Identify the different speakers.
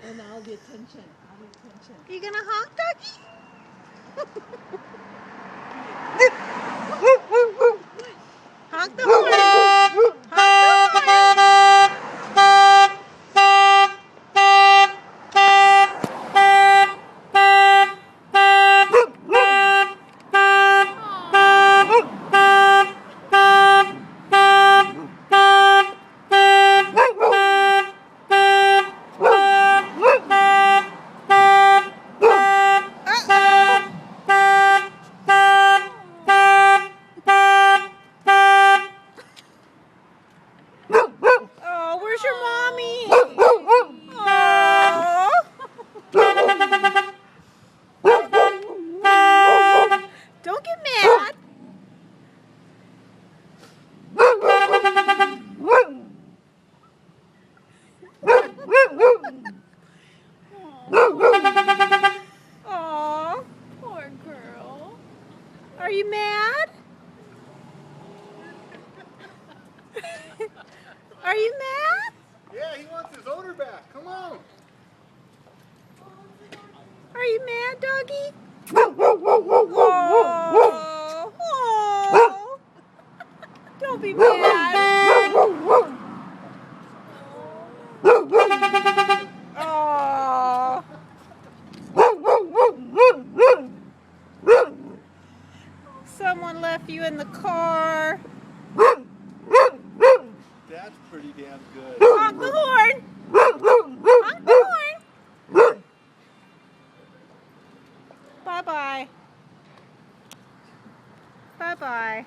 Speaker 1: And all the attention. All the attention.
Speaker 2: You gonna honk, doggy? Honk the horn. Oh, where's your mommy? Oh. Don't get mad. Oh, poor girl. Are you mad? Are you mad?
Speaker 3: Yeah, he wants his owner back. Come on.
Speaker 2: Are you mad, doggy? Oh, oh. Don't be mad. Oh. Someone left you in the car.
Speaker 3: That's pretty damn good.
Speaker 2: Honk the horn. Honk the horn. Bye-bye. Bye-bye.